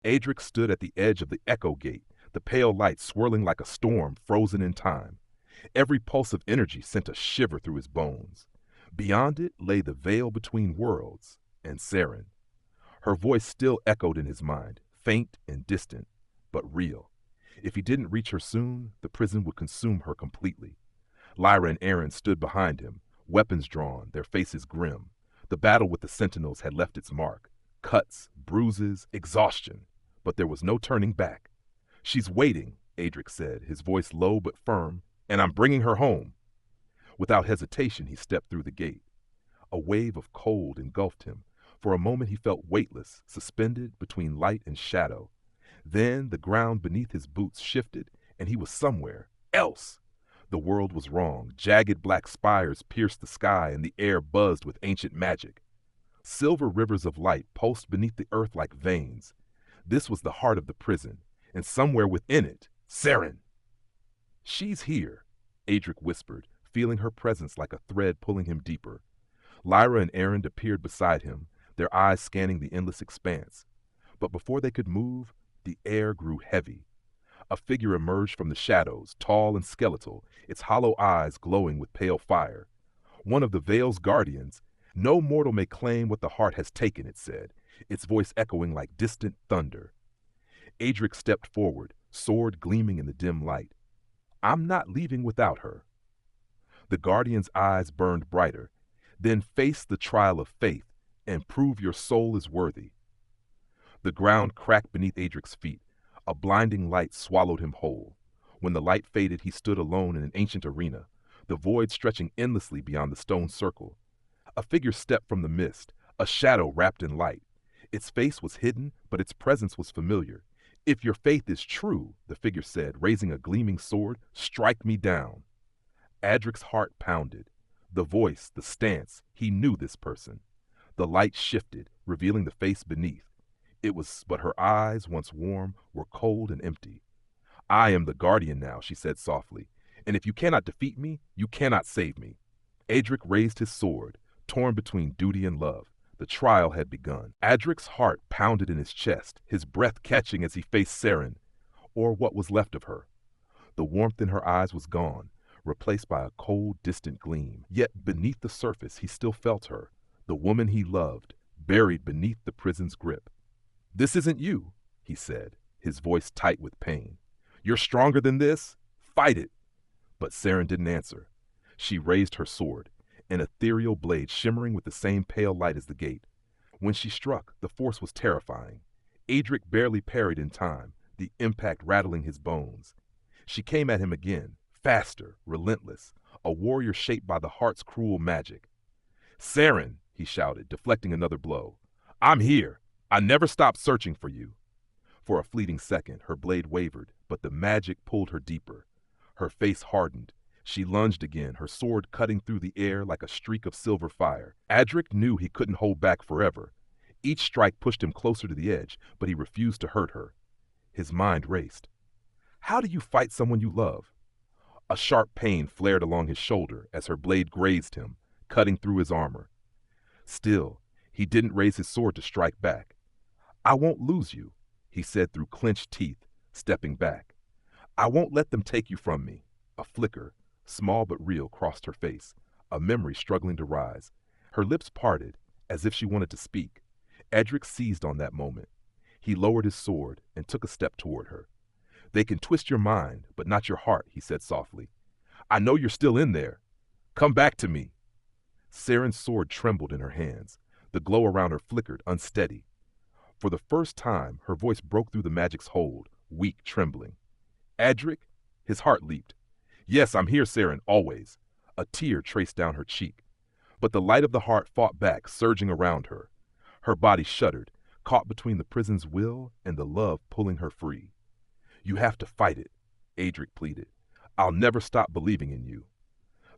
Adric stood at the edge of the echo gate, the pale light swirling like a storm frozen in time. Every pulse of energy sent a shiver through his bones. Beyond it lay the veil between worlds, and Saren. Her voice still echoed in his mind, faint and distant, but real. If he didn't reach her soon, the prison would consume her completely. Lyra and Aaron stood behind him, weapons drawn, their faces grim. The battle with the Sentinels had left its mark. Cuts, bruises, exhaustion. But there was no turning back. "She's waiting," Adric said, his voice low but firm, "and I'm bringing her home." Without hesitation, he stepped through the gate. A wave of cold engulfed him. For a moment he felt weightless, suspended between light and shadow. Then the ground beneath his boots shifted, and he was somewhere else. The world was wrong. Jagged black spires pierced the sky, and the air buzzed with ancient magic. Silver rivers of light pulsed beneath the earth like veins. This was the heart of the prison, and somewhere within it, Saren. "She's here," Adric whispered, feeling her presence like a thread pulling him deeper. Lyra and Aaron appeared beside him, their eyes scanning the endless expanse. But before they could move, the air grew heavy. A figure emerged from the shadows, tall and skeletal, its hollow eyes glowing with pale fire. One of the Veil's guardians. "No mortal may claim what the heart has taken," it said, its voice echoing like distant thunder. Adric stepped forward, sword gleaming in the dim light. "I'm not leaving without her." The guardian's eyes burned brighter. "Then face the trial of faith and prove your soul is worthy." The ground cracked beneath Adric's feet. A blinding light swallowed him whole. When the light faded, he stood alone in an ancient arena, the void stretching endlessly beyond the stone circle. A figure stepped from the mist, a shadow wrapped in light. Its face was hidden, but its presence was familiar. "If your faith is true," the figure said, raising a gleaming sword, "strike me down." Adric's heart pounded. The voice, the stance, he knew this person. The light shifted, revealing the face beneath. But her eyes, once warm, were cold and empty. "I am the guardian now," she said softly, "and if you cannot defeat me, you cannot save me." Adric raised his sword, torn between duty and love. The trial had begun. Adric's heart pounded in his chest, his breath catching as he faced Saren, or what was left of her. The warmth in her eyes was gone, replaced by a cold, distant gleam. Yet beneath the surface he still felt her, the woman he loved, buried beneath the prison's grip. "This isn't you," he said, his voice tight with pain. "You're stronger than this. Fight it." But Saren didn't answer. She raised her sword, an ethereal blade shimmering with the same pale light as the gate. When she struck, the force was terrifying. Adric barely parried in time, the impact rattling his bones. She came at him again, faster, relentless, a warrior shaped by the heart's cruel magic. "Saren," he shouted, deflecting another blow. "I'm here. I never stopped searching for you." For a fleeting second, her blade wavered, but the magic pulled her deeper. Her face hardened. She lunged again, her sword cutting through the air like a streak of silver fire. Adric knew he couldn't hold back forever. Each strike pushed him closer to the edge, but he refused to hurt her. His mind raced. "How do you fight someone you love?" A sharp pain flared along his shoulder as her blade grazed him, cutting through his armor. Still, he didn't raise his sword to strike back. "I won't lose you," he said through clenched teeth, stepping back. "I won't let them take you from me." A flicker, small but real, crossed her face, a memory struggling to rise. Her lips parted, as if she wanted to speak. Adric seized on that moment. He lowered his sword and took a step toward her. "They can twist your mind, but not your heart," he said softly. "I know you're still in there. Come back to me." Saren's sword trembled in her hands. The glow around her flickered, unsteady. For the first time, her voice broke through the magic's hold, weak, trembling. "Adric?" His heart leaped. "Yes, I'm here, Saren, always." A tear traced down her cheek. But the light of the heart fought back, surging around her. Her body shuddered, caught between the prison's will and the love pulling her free. "You have to fight it," Adric pleaded. "I'll never stop believing in you."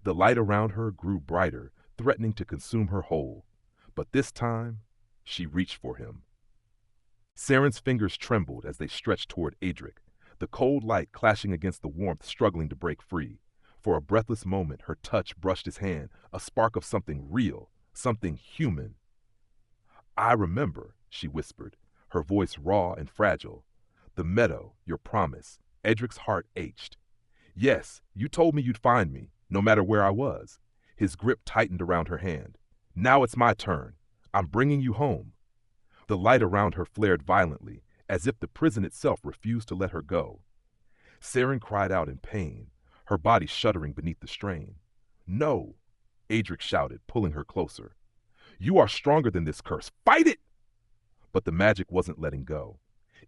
The light around her grew brighter, threatening to consume her whole. But this time, she reached for him. Saren's fingers trembled as they stretched toward Adric, the cold light clashing against the warmth struggling to break free. For a breathless moment, her touch brushed his hand, a spark of something real, something human. "I remember," she whispered, her voice raw and fragile. "The meadow, your promise." Edric's heart ached. "Yes, you told me you'd find me, no matter where I was." His grip tightened around her hand. "Now it's my turn. I'm bringing you home." The light around her flared violently, as if the prison itself refused to let her go. Saren cried out in pain, her body shuddering beneath the strain. "No!" Adric shouted, pulling her closer. "You are stronger than this curse. Fight it!" But the magic wasn't letting go.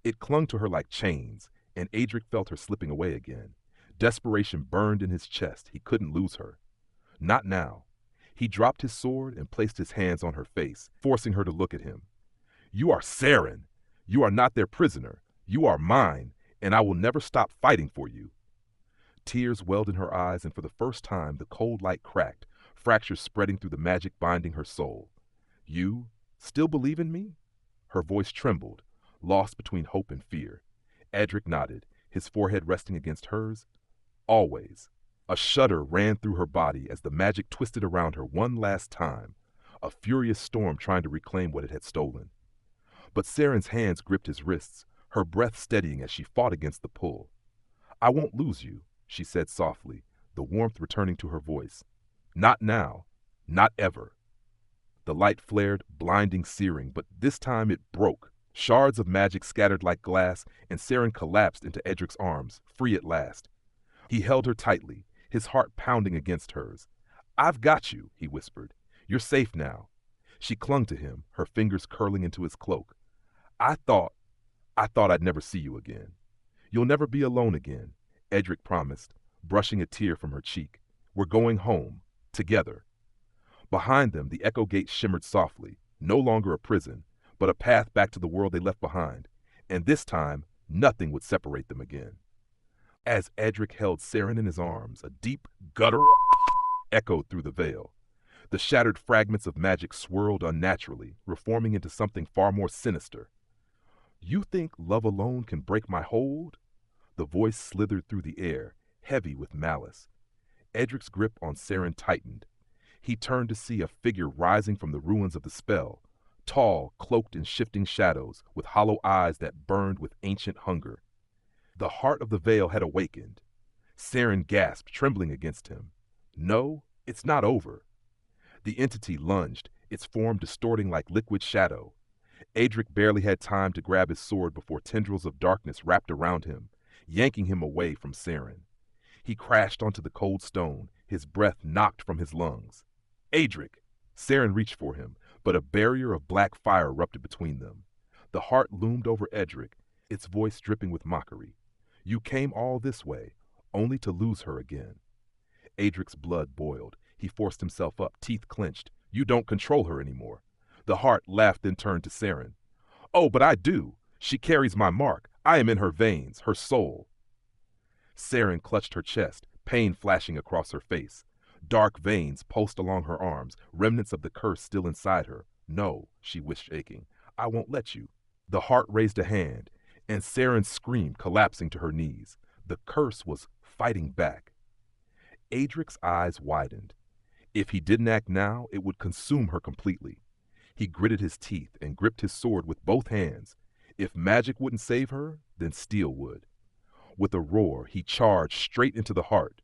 It clung to her like chains, and Adric felt her slipping away again. Desperation burned in his chest. He couldn't lose her. Not now. He dropped his sword and placed his hands on her face, forcing her to look at him. "You are Saren. You are not their prisoner. You are mine, and I will never stop fighting for you." Tears welled in her eyes, and for the first time the cold light cracked, fractures spreading through the magic binding her soul. "You still believe in me?" Her voice trembled, lost between hope and fear. Adric nodded, his forehead resting against hers. "Always." A shudder ran through her body as the magic twisted around her one last time, a furious storm trying to reclaim what it had stolen. But Saren's hands gripped his wrists, her breath steadying as she fought against the pull. "I won't lose you," she said softly, the warmth returning to her voice. "Not now. Not ever." The light flared, blinding, searing, but this time it broke. Shards of magic scattered like glass, and Saren collapsed into Edric's arms, free at last. He held her tightly, his heart pounding against hers. "I've got you," he whispered. "You're safe now." She clung to him, her fingers curling into his cloak. I thought I'd never see you again." "You'll never be alone again," Edric promised, brushing a tear from her cheek. "We're going home, together." Behind them, the Echo Gate shimmered softly, no longer a prison, but a path back to the world they left behind, and this time, nothing would separate them again. As Edric held Saren in his arms, a deep, guttural echoed through the veil. The shattered fragments of magic swirled unnaturally, reforming into something far more sinister. "You think love alone can break my hold?" The voice slithered through the air, heavy with malice. Edric's grip on Saren tightened. He turned to see a figure rising from the ruins of the spell, tall, cloaked in shifting shadows, with hollow eyes that burned with ancient hunger. The heart of the veil had awakened. Saren gasped, trembling against him. "No, it's not over." The entity lunged, its form distorting like liquid shadow. Adric barely had time to grab his sword before tendrils of darkness wrapped around him, yanking him away from Saren. He crashed onto the cold stone, his breath knocked from his lungs. "Adric!" Saren reached for him, but a barrier of black fire erupted between them. The heart loomed over Edric, its voice dripping with mockery. "You came all this way, only to lose her again." Adric's blood boiled. He forced himself up, teeth clenched. "You don't control her anymore." The heart laughed, then turned to Saren. "Oh, but I do. She carries my mark. I am in her veins, her soul." Saren clutched her chest, pain flashing across her face. Dark veins pulsed along her arms, remnants of the curse still inside her. "No," she whispered, shaking. "I won't let you." The heart raised a hand, and Saren screamed, collapsing to her knees. The curse was fighting back. Adric's eyes widened. If he didn't act now, it would consume her completely. He gritted his teeth and gripped his sword with both hands. If magic wouldn't save her, then steel would. With a roar, he charged straight into the heart.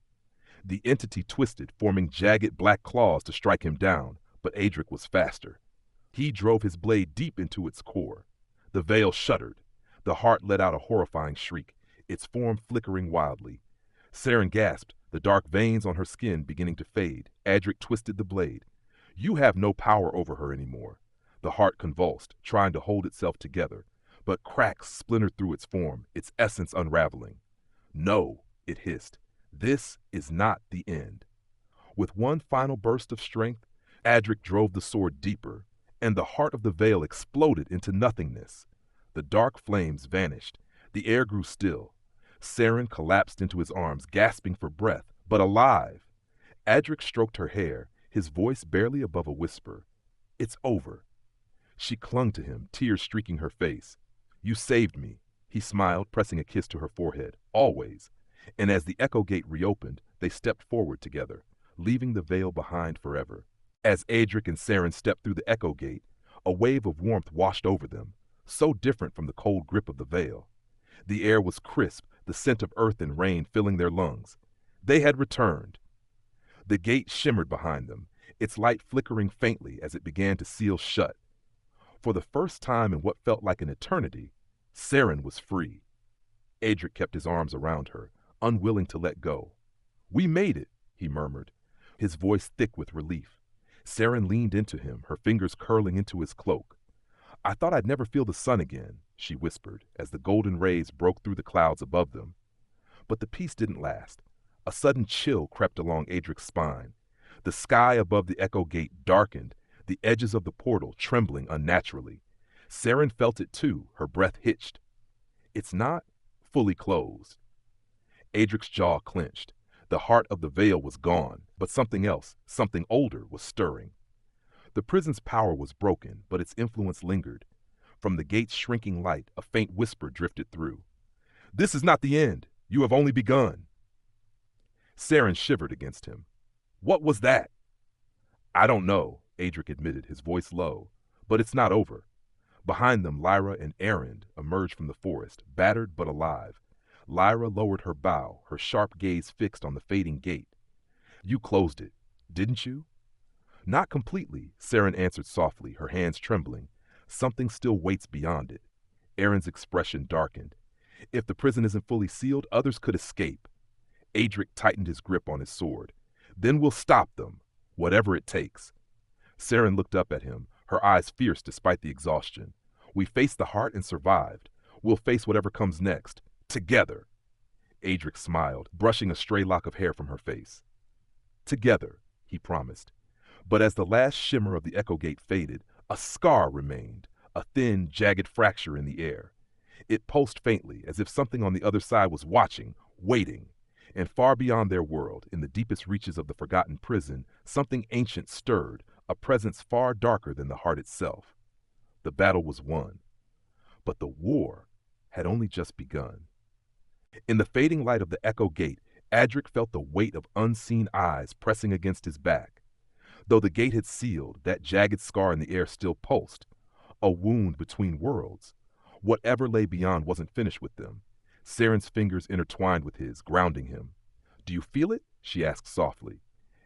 The entity twisted, forming jagged black claws to strike him down, but Adric was faster. He drove his blade deep into its core. The veil shuddered. The heart let out a horrifying shriek, its form flickering wildly. Saren gasped, the dark veins on her skin beginning to fade. Adric twisted the blade. "You have no power over her anymore." The heart convulsed, trying to hold itself together, but cracks splintered through its form, its essence unraveling. "No," it hissed. "This is not the end." With one final burst of strength, Adric drove the sword deeper, and the heart of the veil exploded into nothingness. The dark flames vanished. The air grew still. Saren collapsed into his arms, gasping for breath, but alive. Adric stroked her hair, his voice barely above a whisper. "It's over." She clung to him, tears streaking her face. "You saved me," he smiled, pressing a kiss to her forehead. "Always." And as the Echo Gate reopened, they stepped forward together, leaving the veil behind forever. As Adric and Saren stepped through the Echo Gate, a wave of warmth washed over them. so different from the cold grip of the veil. The air was crisp, the scent of earth and rain filling their lungs. They had returned. The gate shimmered behind them, its light flickering faintly as it began to seal shut. For the first time in what felt like an eternity, Saren was free. Adric kept his arms around her, unwilling to let go. "We made it," he murmured, his voice thick with relief. Saren leaned into him, her fingers curling into his cloak. "I thought I'd never feel the sun again," she whispered, as the golden rays broke through the clouds above them. But the peace didn't last. A sudden chill crept along Adric's spine. The sky above the Echo Gate darkened, the edges of the portal trembling unnaturally. Saren felt it too, her breath hitched. "It's not fully closed." Adric's jaw clenched. The heart of the veil was gone, but something else, something older, was stirring. The prison's power was broken, but its influence lingered. From the gate's shrinking light, a faint whisper drifted through. "This is not the end. You have only begun." Saren shivered against him. "What was that?" "I don't know," Adric admitted, his voice low. "But it's not over." Behind them, Lyra and Erend emerged from the forest, battered but alive. Lyra lowered her bow, her sharp gaze fixed on the fading gate. "You closed it, didn't you?" "Not completely," Saren answered softly, her hands trembling. "Something still waits beyond it." Erend's expression darkened. "If the prison isn't fully sealed, others could escape." Adric tightened his grip on his sword. "Then we'll stop them, whatever it takes." Saren looked up at him, her eyes fierce despite the exhaustion. "We faced the heart and survived. We'll face whatever comes next. Together." Adric smiled, brushing a stray lock of hair from her face. "Together," he promised. But as the last shimmer of the Echo Gate faded, a scar remained, a thin, jagged fracture in the air. It pulsed faintly, as if something on the other side was watching, waiting. And far beyond their world, in the deepest reaches of the forgotten prison, something ancient stirred, a presence far darker than the heart itself. The battle was won. But the war had only just begun. In the fading light of the Echo Gate, Adric felt the weight of unseen eyes pressing against his back. Though the gate had sealed, that jagged scar in the air still pulsed. A wound between worlds. Whatever lay beyond wasn't finished with them. Saren's fingers intertwined with his, grounding him. "Do you feel it?" she asked softly.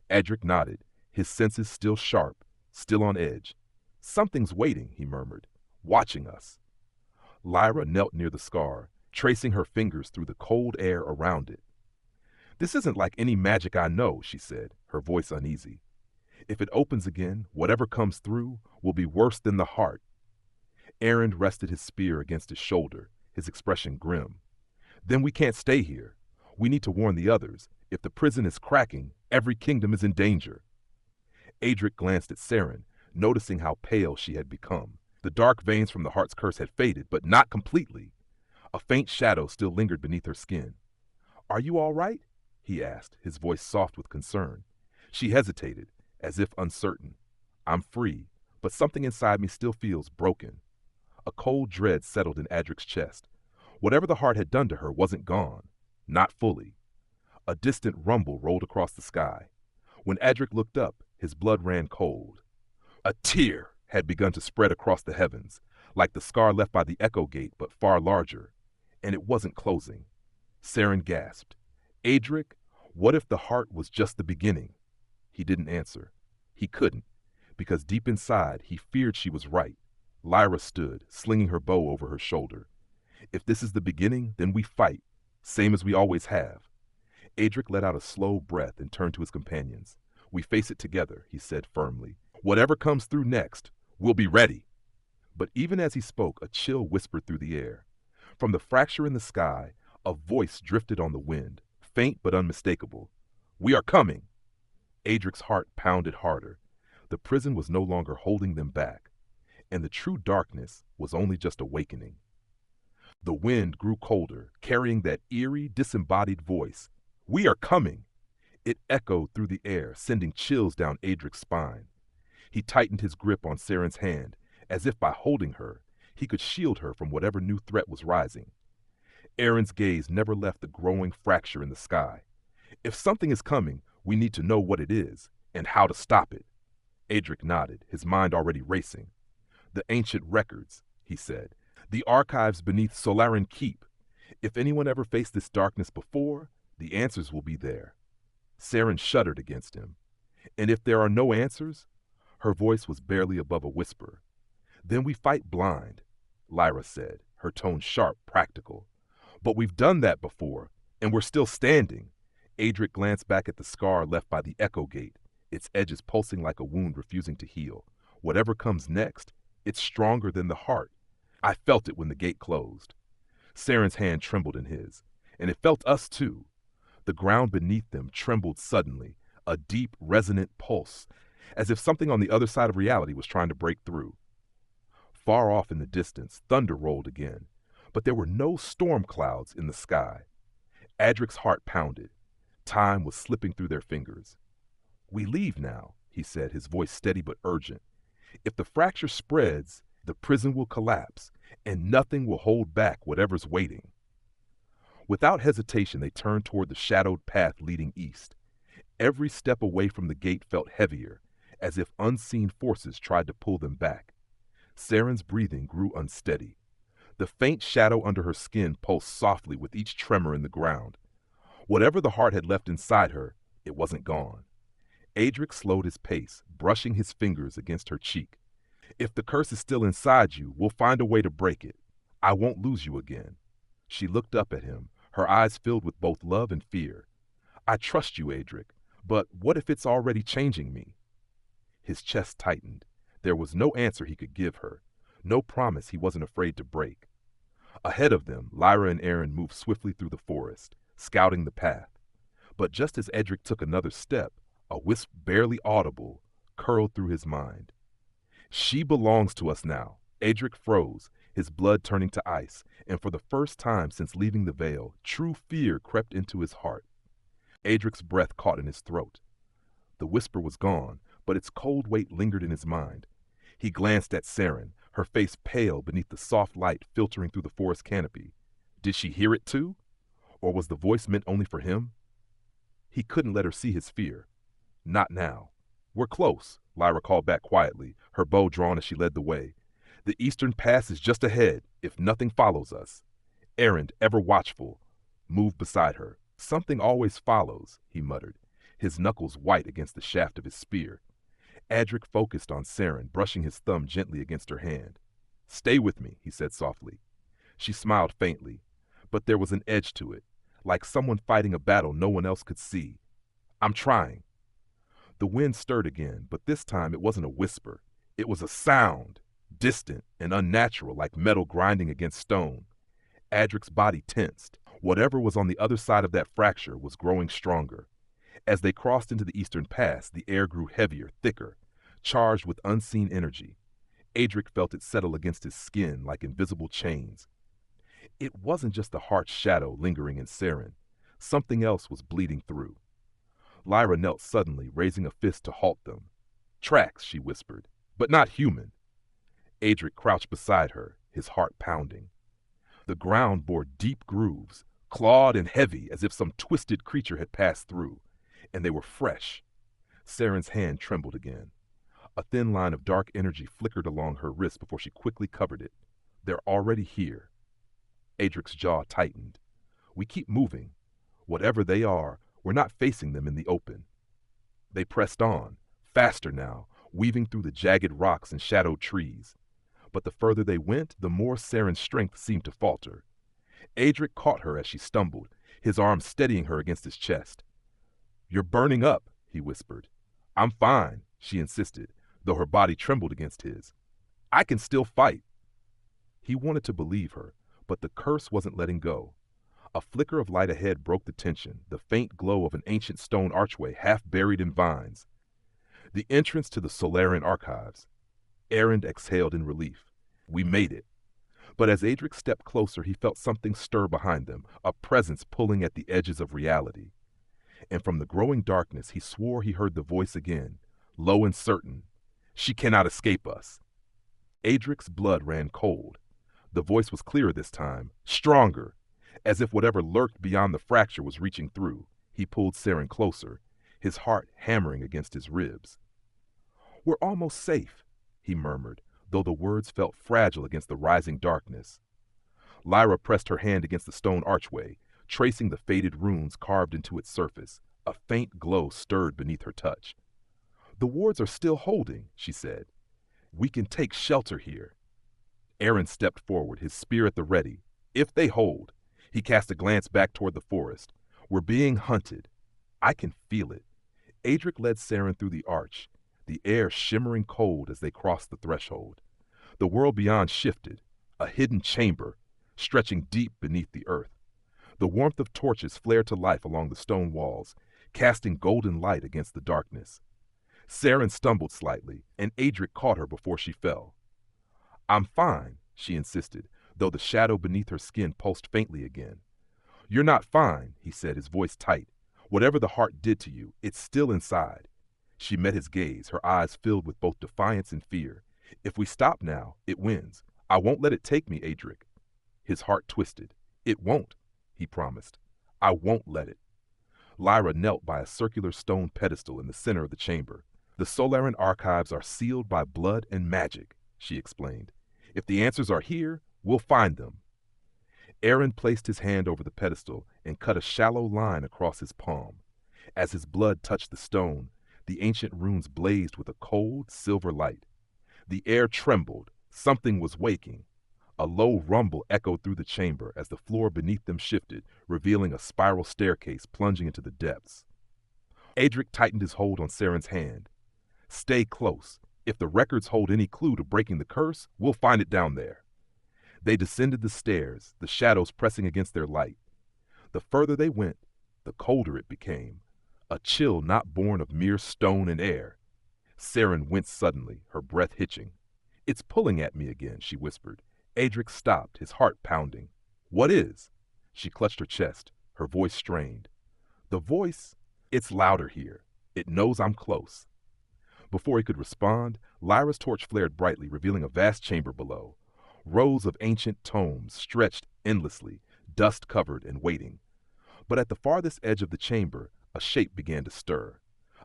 Adric nodded, his senses still sharp, still on edge. "Something's waiting," he murmured, "watching us." Lyra knelt near the scar, tracing her fingers through the cold air around it. "This isn't like any magic I know," she said, her voice uneasy. "If it opens again, whatever comes through will be worse than the heart." Erend rested his spear against his shoulder, his expression grim. "Then we can't stay here. We need to warn the others. If the prison is cracking, every kingdom is in danger." Adric glanced at Saren, noticing how pale she had become. The dark veins from the heart's curse had faded, but not completely. A faint shadow still lingered beneath her skin. "Are you all right?" he asked, his voice soft with concern. She hesitated, as if uncertain. "I'm free, but something inside me still feels broken." A cold dread settled in Adric's chest. Whatever the heart had done to her wasn't gone. Not fully. A distant rumble rolled across the sky. When Adric looked up, his blood ran cold. A tear had begun to spread across the heavens, like the scar left by the Echo Gate, but far larger. And it wasn't closing. Saren gasped. "Adric, what if the heart was just the beginning?" He didn't answer. He couldn't, because deep inside he feared she was right. Lyra stood, slinging her bow over her shoulder. "If this is the beginning, then we fight, same as we always have." Adric let out a slow breath and turned to his companions. "We face it together," he said firmly. "Whatever comes through next, we'll be ready." But even as he spoke, a chill whispered through the air. From the fracture in the sky, a voice drifted on the wind, faint but unmistakable. "We are coming." Adric's heart pounded harder. The prison was no longer holding them back, and the true darkness was only just awakening. The wind grew colder, carrying that eerie, disembodied voice. "We are coming!" It echoed through the air, sending chills down Adric's spine. He tightened his grip on Saren's hand, as if by holding her, he could shield her from whatever new threat was rising. Erend's gaze never left the growing fracture in the sky. "If something is coming, we need to know what it is, and how to stop it." Adric nodded, his mind already racing. "The ancient records," he said. The archives beneath Solaran Keep. If anyone ever faced this darkness before, the answers will be there. Saren shuddered against him. And if there are no answers, her voice was barely above a whisper. Then we fight blind, Lyra said, her tone sharp, practical. But we've done that before, and we're still standing. Adric glanced back at the scar left by the Echo Gate, its edges pulsing like a wound refusing to heal. Whatever comes next, it's stronger than the heart. I felt it when the gate closed. Saren's hand trembled in his, and it felt us too. The ground beneath them trembled suddenly, a deep, resonant pulse, as if something on the other side of reality was trying to break through. Far off in the distance, thunder rolled again, but there were no storm clouds in the sky. Adric's heart pounded. Time was slipping through their fingers. We leave now, he said, his voice steady but urgent. If the fracture spreads, the prison will collapse, and nothing will hold back whatever's waiting. Without hesitation, they turned toward the shadowed path leading east. Every step away from the gate felt heavier, as if unseen forces tried to pull them back. Saren's breathing grew unsteady. The faint shadow under her skin pulsed softly with each tremor in the ground. Whatever the heart had left inside her, it wasn't gone. Adric slowed his pace, brushing his fingers against her cheek. If the curse is still inside you, we'll find a way to break it. I won't lose you again. She looked up at him, her eyes filled with both love and fear. I trust you, Adric, but what if it's already changing me? His chest tightened. There was no answer he could give her, no promise he wasn't afraid to break. Ahead of them, Lyra and Aaron moved swiftly through the forest, scouting the path. But just as Edric took another step, a wisp barely audible curled through his mind. She belongs to us now. Adric froze, his blood turning to ice, and for the first time since leaving the veil, true fear crept into his heart. Adric's breath caught in his throat. The whisper was gone, but its cold weight lingered in his mind. He glanced at Saren, her face pale beneath the soft light filtering through the forest canopy. Did she hear it too? Or was the voice meant only for him? He couldn't let her see his fear. Not now. We're close, Lyra called back quietly, her bow drawn as she led the way. The eastern pass is just ahead, if nothing follows us. Aaron, ever watchful, moved beside her. Something always follows, he muttered, his knuckles white against the shaft of his spear. Adric focused on Saren, brushing his thumb gently against her hand. Stay with me, he said softly. She smiled faintly, but there was an edge to it, like someone fighting a battle no one else could see. I'm trying. The wind stirred again, but this time it wasn't a whisper. It was a sound, distant and unnatural, like metal grinding against stone. Adric's body tensed. Whatever was on the other side of that fracture was growing stronger. As they crossed into the eastern pass, the air grew heavier, thicker, charged with unseen energy. Adric felt it settle against his skin like invisible chains. It wasn't just the heart's shadow lingering in Saren. Something else was bleeding through. Lyra knelt suddenly, raising a fist to halt them. Tracks, she whispered, but not human. Adric crouched beside her, his heart pounding. The ground bore deep grooves, clawed and heavy as if some twisted creature had passed through, and they were fresh. Saren's hand trembled again. A thin line of dark energy flickered along her wrist before she quickly covered it. They're already here. Adric's jaw tightened. We keep moving. Whatever they are, we're not facing them in the open. They pressed on, faster now, weaving through the jagged rocks and shadowed trees. But the further they went, the more Saren's strength seemed to falter. Adric caught her as she stumbled, his arm steadying her against his chest. You're burning up, he whispered. I'm fine, she insisted, though her body trembled against his. I can still fight. He wanted to believe her, but the curse wasn't letting go. A flicker of light ahead broke the tension, the faint glow of an ancient stone archway half buried in vines. The entrance to the Solarian archives. Aaron exhaled in relief. We made it. But as Adric stepped closer, he felt something stir behind them, a presence pulling at the edges of reality. And from the growing darkness, he swore he heard the voice again, low and certain. She cannot escape us. Adric's blood ran cold. The voice was clearer this time, stronger, as if whatever lurked beyond the fracture was reaching through. He pulled Saren closer, his heart hammering against his ribs. We're almost safe, he murmured, though the words felt fragile against the rising darkness. Lyra pressed her hand against the stone archway, tracing the faded runes carved into its surface. A faint glow stirred beneath her touch. "The wards are still holding," she said. "We can take shelter here." Aaron stepped forward, his spear at the ready. "If they hold." He cast a glance back toward the forest. "We're being hunted. I can feel it." Adric led Saren through the arch, the air shimmering cold as they crossed the threshold. The world beyond shifted, a hidden chamber, stretching deep beneath the earth. The warmth of torches flared to life along the stone walls, casting golden light against the darkness. Saren stumbled slightly, and Adric caught her before she fell. "I'm fine," she insisted, though the shadow beneath her skin pulsed faintly again. "You're not fine," he said, his voice tight. "Whatever the heart did to you, it's still inside." She met his gaze, her eyes filled with both defiance and fear. "If we stop now, it wins. I won't let it take me, Adric." His heart twisted. "It won't," he promised. "I won't let it." Lyra knelt by a circular stone pedestal in the center of the chamber. "The Solaran archives are sealed by blood and magic," she explained. "If the answers are here, we'll find them." Aaron placed his hand over the pedestal and cut a shallow line across his palm. As his blood touched the stone, the ancient runes blazed with a cold, silver light. The air trembled. Something was waking. A low rumble echoed through the chamber as the floor beneath them shifted, revealing a spiral staircase plunging into the depths. Adric tightened his hold on Saren's hand. "Stay close. If the records hold any clue to breaking the curse, we'll find it down there." They descended the stairs, the shadows pressing against their light. The further they went, the colder it became, a chill not born of mere stone and air. Saren winced suddenly, her breath hitching. "It's pulling at me again," she whispered. Adric stopped, his heart pounding. "What is?" She clutched her chest, her voice strained. "The voice, it's louder here. It knows I'm close." Before he could respond, Lyra's torch flared brightly, revealing a vast chamber below. Rows of ancient tomes stretched endlessly, dust-covered and waiting. But at the farthest edge of the chamber, a shape began to stir.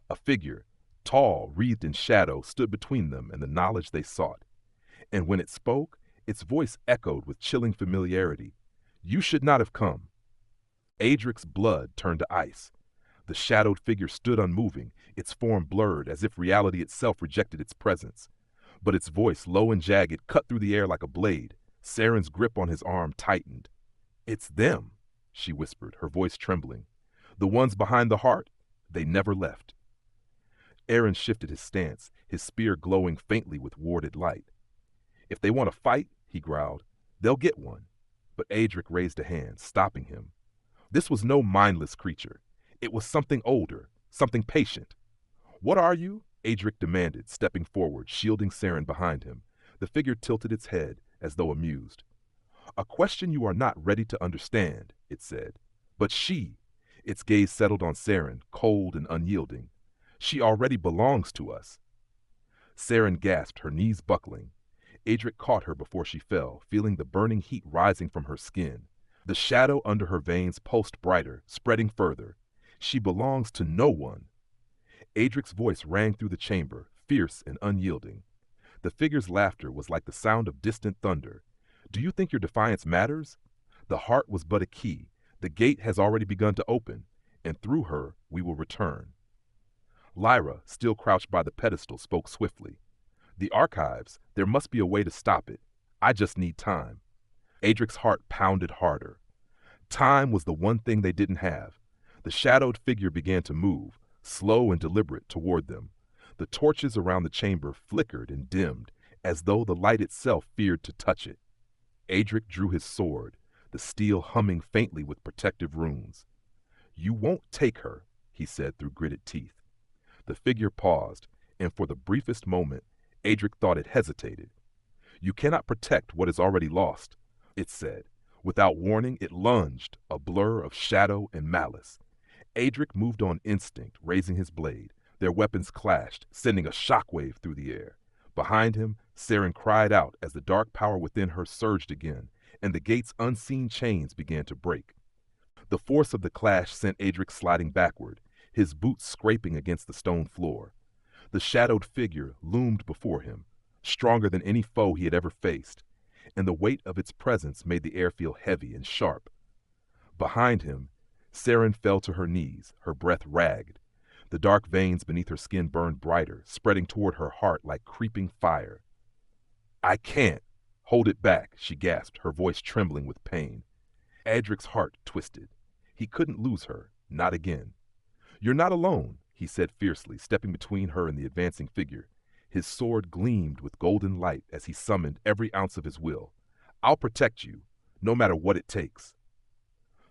A figure, tall, wreathed in shadow, stood between them and the knowledge they sought. And when it spoke, its voice echoed with chilling familiarity. "You should not have come." Adric's blood turned to ice. The shadowed figure stood unmoving, its form blurred as if reality itself rejected its presence. But its voice, low and jagged, cut through the air like a blade. Saren's grip on his arm tightened. "It's them," she whispered, her voice trembling. "The ones behind the heart, they never left." Aaron shifted his stance, his spear glowing faintly with warded light. "If they want to fight," he growled, "they'll get one." But Adric raised a hand, stopping him. This was no mindless creature. It was something older, something patient. "What are you?" Adric demanded, stepping forward, shielding Saren behind him. The figure tilted its head, as though amused. "A question you are not ready to understand," it said. "But she," its gaze settled on Saren, cold and unyielding. "She already belongs to us." Saren gasped, her knees buckling. Adric caught her before she fell, feeling the burning heat rising from her skin. The shadow under her veins pulsed brighter, spreading further. "She belongs to no one." Adric's voice rang through the chamber, fierce and unyielding. The figure's laughter was like the sound of distant thunder. "Do you think your defiance matters? The heart was but a key. The gate has already begun to open, and through her we will return." Lyra, still crouched by the pedestal, spoke swiftly. "The archives, there must be a way to stop it. I just need time." Adric's heart pounded harder. Time was the one thing they didn't have. The shadowed figure began to move, slow and deliberate, toward them. The torches around the chamber flickered and dimmed, as though the light itself feared to touch it. Adric drew his sword, the steel humming faintly with protective runes. "You won't take her," he said through gritted teeth. The figure paused, and for the briefest moment, Adric thought it hesitated. "You cannot protect what is already lost," it said. Without warning, it lunged, a blur of shadow and malice. Adric moved on instinct, raising his blade. Their weapons clashed, sending a shockwave through the air. Behind him, Saren cried out as the dark power within her surged again, and the gate's unseen chains began to break. The force of the clash sent Adric sliding backward, his boots scraping against the stone floor. The shadowed figure loomed before him, stronger than any foe he had ever faced, and the weight of its presence made the air feel heavy and sharp. Behind him, Saren fell to her knees, her breath ragged. The dark veins beneath her skin burned brighter, spreading toward her heart like creeping fire. "I can't. Hold it back," she gasped, her voice trembling with pain. Adric's heart twisted. He couldn't lose her, not again. "You're not alone," he said fiercely, stepping between her and the advancing figure. His sword gleamed with golden light as he summoned every ounce of his will. "I'll protect you, no matter what it takes."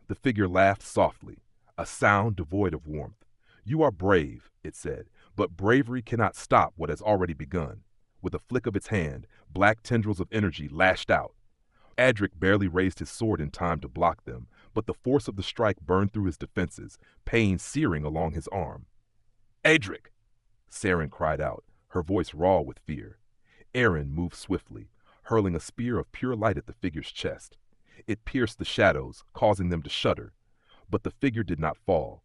The figure laughed softly, a sound devoid of warmth. "You are brave," it said, "but bravery cannot stop what has already begun." With a flick of its hand, black tendrils of energy lashed out. Adric barely raised his sword in time to block them, but the force of the strike burned through his defenses, pain searing along his arm. "Adric!" Saren cried out, her voice raw with fear. Aaron moved swiftly, hurling a spear of pure light at the figure's chest. It pierced the shadows, causing them to shudder, but the figure did not fall.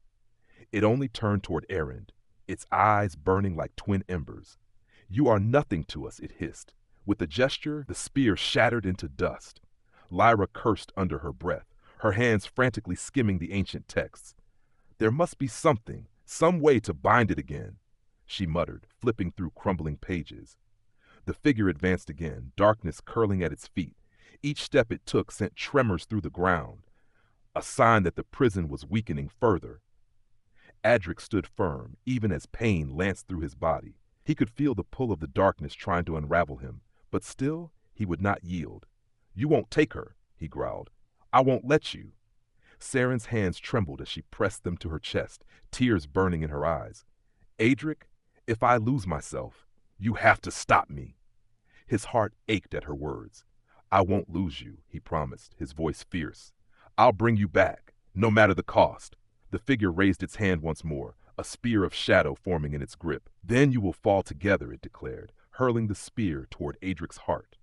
It only turned toward Aaron, its eyes burning like twin embers. "You are nothing to us," it hissed. With a gesture, the spear shattered into dust. Lyra cursed under her breath, her hands frantically skimming the ancient texts. "There must be something, some way to bind it again," she muttered, flipping through crumbling pages. The figure advanced again, darkness curling at its feet. Each step it took sent tremors through the ground, a sign that the prison was weakening further. Adric stood firm, even as pain lanced through his body. He could feel the pull of the darkness trying to unravel him, but still he would not yield. "You won't take her," he growled. "I won't let you." Saren's hands trembled as she pressed them to her chest, tears burning in her eyes. "Adric, if I lose myself, you have to stop me." His heart ached at her words. "I won't lose you," he promised, his voice fierce. "I'll bring you back, no matter the cost." The figure raised its hand once more, a spear of shadow forming in its grip. "Then you will fall together," it declared, hurling the spear toward Adric's heart.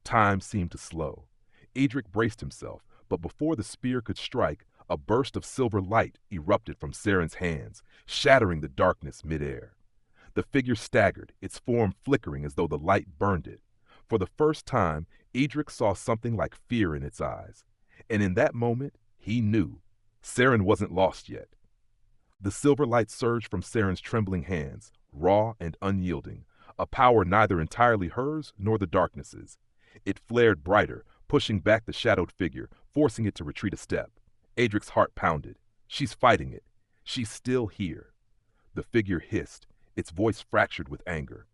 Time seemed to slow. Adric braced himself, but before the spear could strike, a burst of silver light erupted from Saren's hands, shattering the darkness midair. The figure staggered, its form flickering as though the light burned it. For the first time, Adric saw something like fear in its eyes. And in that moment, he knew Saren wasn't lost yet. The silver light surged from Saren's trembling hands, raw and unyielding, a power neither entirely hers nor the darkness's. It flared brighter, pushing back the shadowed figure, forcing it to retreat a step. Adric's heart pounded. She's fighting it. She's still here. The figure hissed, its voice fractured with anger.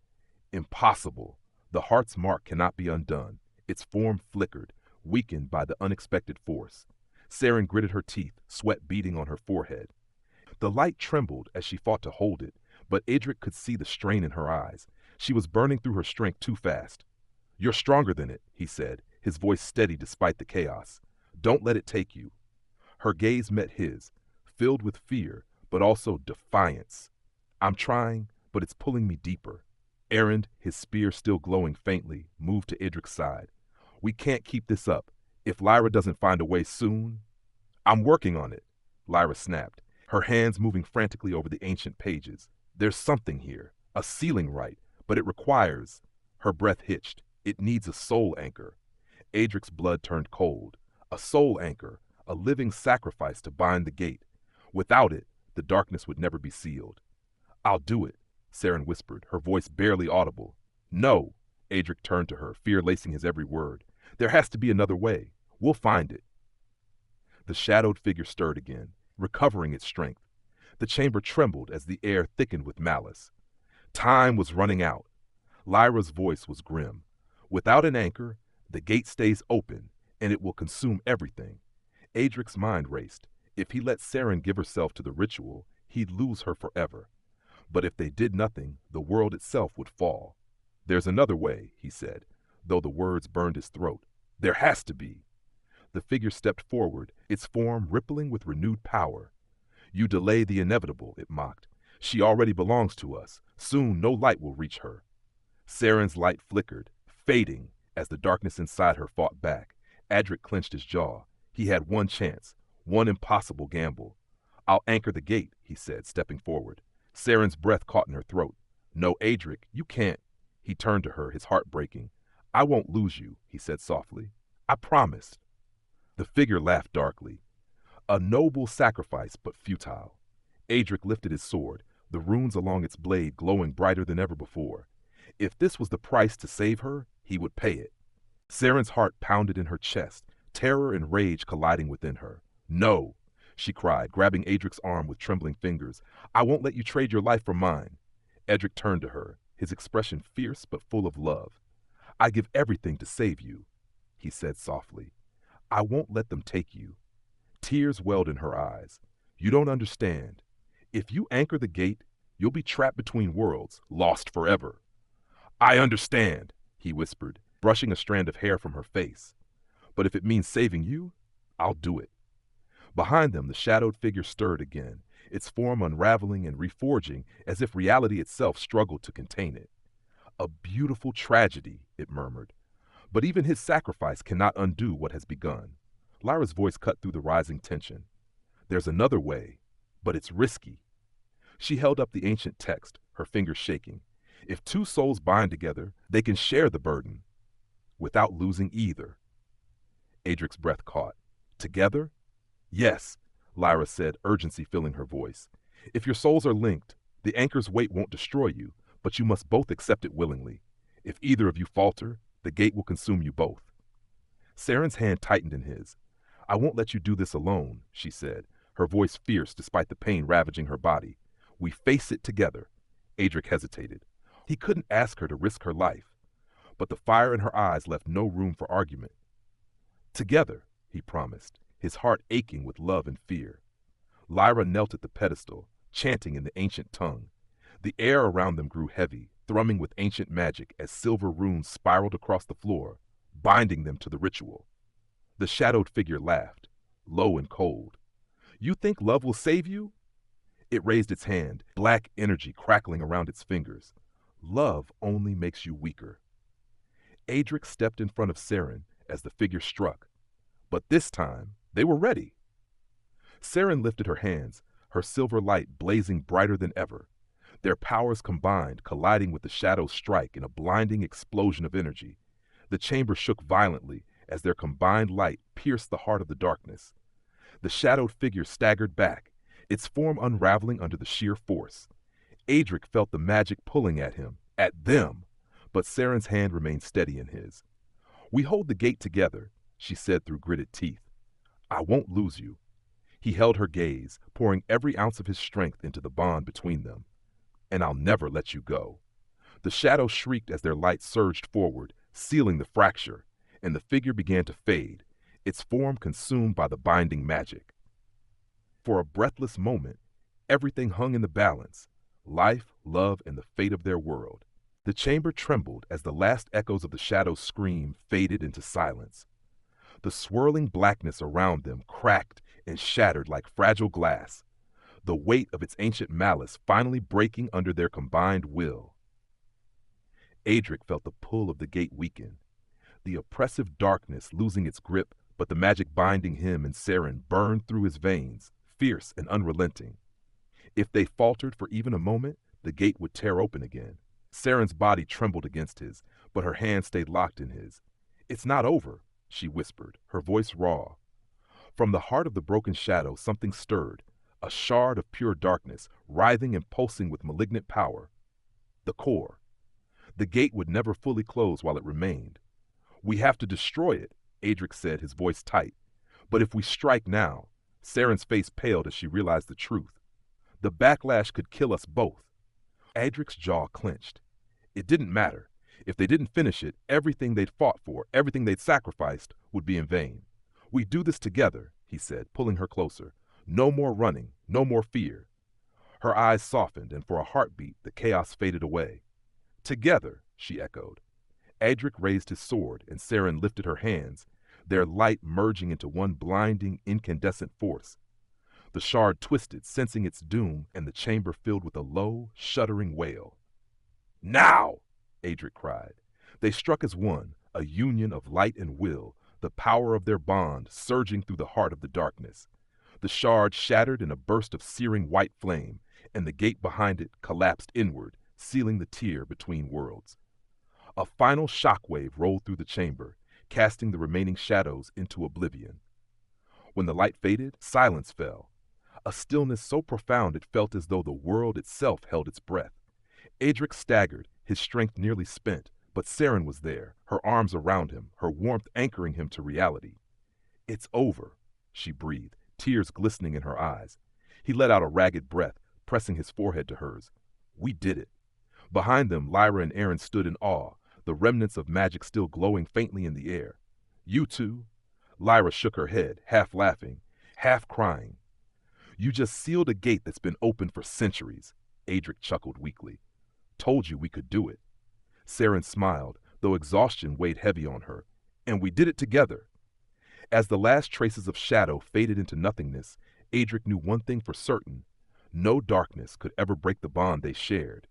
"Impossible. The heart's mark cannot be undone." Its form flickered, weakened by the unexpected force. Saren gritted her teeth, sweat beading on her forehead. The light trembled as she fought to hold it, but Adric could see the strain in her eyes. She was burning through her strength too fast. "You're stronger than it," he said, his voice steady despite the chaos. "Don't let it take you." Her gaze met his, filled with fear, but also defiance. "I'm trying, but it's pulling me deeper." Aaron, his spear still glowing faintly, moved to Adric's side. "We can't keep this up. If Lyra doesn't find a way soon—" "I'm working on it," Lyra snapped, her hands moving frantically over the ancient pages. "There's something here, a sealing rite, but it requires—" Her breath hitched. "It needs a soul anchor." Adric's blood turned cold. A soul anchor, a living sacrifice to bind the gate. Without it, the darkness would never be sealed. "I'll do it," Saren whispered, her voice barely audible. "No," Adric turned to her, fear lacing his every word. "There has to be another way. We'll find it." The shadowed figure stirred again, recovering its strength. The chamber trembled as the air thickened with malice. Time was running out. Lyra's voice was grim. "Without an anchor, the gate stays open, and it will consume everything." Adric's mind raced. If he let Saren give herself to the ritual, he'd lose her forever. But if they did nothing, the world itself would fall. "There's another way," he said, though the words burned his throat. "There has to be." The figure stepped forward, its form rippling with renewed power. "You delay the inevitable," it mocked. "She already belongs to us. Soon no light will reach her." Saren's light flickered, fading as the darkness inside her fought back. Adric clenched his jaw. He had one chance, one impossible gamble. "I'll anchor the gate," he said, stepping forward. Saren's breath caught in her throat. "No, Adric, you can't." He turned to her, his heart breaking. I won't lose you, he said softly. I promise. The figure laughed darkly. A noble sacrifice, but futile. Adric lifted his sword, the runes along its blade glowing brighter than ever before. If this was the price to save her, he would pay it. Saren's heart pounded in her chest, terror and rage colliding within her. No, she cried, grabbing Adric's arm with trembling fingers. I won't let you trade your life for mine. Edric turned to her, his expression fierce but full of love. I give everything to save you, he said softly. I won't let them take you. Tears welled in her eyes. You don't understand. If you anchor the gate, you'll be trapped between worlds, lost forever. I understand, he whispered, brushing a strand of hair from her face. But if it means saving you, I'll do it. Behind them, the shadowed figure stirred again, its form unraveling and reforging as if reality itself struggled to contain it. A beautiful tragedy, it murmured. But even his sacrifice cannot undo what has begun. Lyra's voice cut through the rising tension. There's another way, but it's risky. She held up the ancient text, her fingers shaking. If two souls bind together, they can share the burden, without losing either. Adric's breath caught. Together? Yes, Lyra said, urgency filling her voice. If your souls are linked, the anchor's weight won't destroy you, but you must both accept it willingly. If either of you falter, the gate will consume you both. Saren's hand tightened in his. I won't let you do this alone, she said, her voice fierce despite the pain ravaging her body. We face it together. Adric hesitated. He couldn't ask her to risk her life, but the fire in her eyes left no room for argument. Together, he promised, his heart aching with love and fear. Lyra knelt at the pedestal, chanting in the ancient tongue. The air around them grew heavy, thrumming with ancient magic as silver runes spiraled across the floor, binding them to the ritual. The shadowed figure laughed, low and cold. You think love will save you? It raised its hand, black energy crackling around its fingers. Love only makes you weaker. Adric stepped in front of Saren as the figure struck. But this time, they were ready. Saren lifted her hands, her silver light blazing brighter than ever. Their powers combined, colliding with the shadow's strike in a blinding explosion of energy. The chamber shook violently as their combined light pierced the heart of the darkness. The shadowed figure staggered back, its form unraveling under the sheer force. Adric felt the magic pulling at him, at them, but Saren's hand remained steady in his. We hold the gate together, she said through gritted teeth. I won't lose you. He held her gaze, pouring every ounce of his strength into the bond between them. And I'll never let you go. The shadow shrieked as their light surged forward, sealing the fracture, and the figure began to fade, its form consumed by the binding magic. For a breathless moment, everything hung in the balance, life, love, and the fate of their world. The chamber trembled as the last echoes of the shadow's scream faded into silence. The swirling blackness around them cracked and shattered like fragile glass, the weight of its ancient malice finally breaking under their combined will. Adric felt the pull of the gate weaken, the oppressive darkness losing its grip, but the magic binding him and Saren burned through his veins, fierce and unrelenting. If they faltered for even a moment, the gate would tear open again. Saren's body trembled against his, but her hand stayed locked in his. It's not over, she whispered, her voice raw. From the heart of the broken shadow, something stirred, a shard of pure darkness, writhing and pulsing with malignant power. The core. The gate would never fully close while it remained. We have to destroy it, Adric said, his voice tight. But if we strike now, Saren's face paled as she realized the truth. The backlash could kill us both. Adric's jaw clenched. It didn't matter. If they didn't finish it, everything they'd fought for, everything they'd sacrificed, would be in vain. We do this together, he said, pulling her closer. No more running, no more fear. Her eyes softened, and for a heartbeat, the chaos faded away. Together, she echoed. Adric raised his sword, and Saren lifted her hands, their light merging into one blinding, incandescent force. The shard twisted, sensing its doom, and the chamber filled with a low, shuddering wail. Now! Adric cried. They struck as one, a union of light and will, the power of their bond surging through the heart of the darkness. The shard shattered in a burst of searing white flame, and the gate behind it collapsed inward, sealing the tier between worlds. A final shockwave rolled through the chamber, casting the remaining shadows into oblivion. When the light faded, silence fell, a stillness so profound it felt as though the world itself held its breath. Adric staggered, his strength nearly spent, but Saren was there, her arms around him, her warmth anchoring him to reality. "It's over," she breathed, tears glistening in her eyes. He let out a ragged breath, pressing his forehead to hers. "We did it." Behind them, Lyra and Aaron stood in awe, the remnants of magic still glowing faintly in the air. "You two?" Lyra shook her head, half laughing, half crying. "You just sealed a gate that's been open for centuries," Adric chuckled weakly. "Told you we could do it." Saren smiled, though exhaustion weighed heavy on her. "And we did it together." As the last traces of shadow faded into nothingness, Adric knew one thing for certain. No darkness could ever break the bond they shared.